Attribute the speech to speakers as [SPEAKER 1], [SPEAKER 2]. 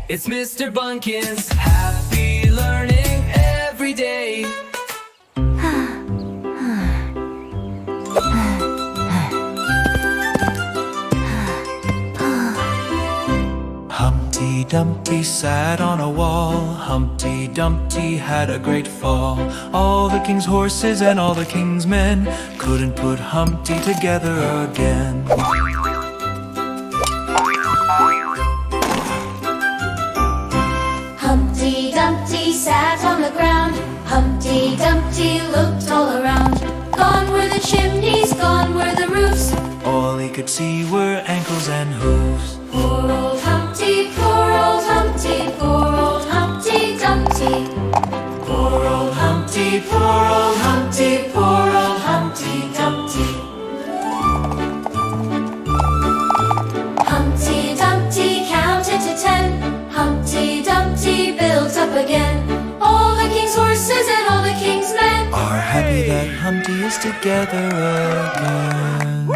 [SPEAKER 1] It's Mr. Bunkins, happy learning every day.
[SPEAKER 2] Humpty Dumpty sat on a wall. Humpty Dumpty had a great fall. All the king's horses and all the king's men couldn't put Humpty together again.
[SPEAKER 3] Humpty Dumpty sat on the ground. Humpty Dumpty looked all around. Gone were the chimneys, gone were the roofs.
[SPEAKER 2] All he could see were ankles and hooves.
[SPEAKER 3] Poor old Humpty, poor old Humpty, poor old Humpty Dumpty.
[SPEAKER 2] Poor old Humpty, poor old Humpty, poor old Humpty Dumpty.
[SPEAKER 3] Humpty Dumpty counted to 10. Humpty Dumpty built up again. All the king's horses and all the king's men
[SPEAKER 2] Are happy that Humpty is together again.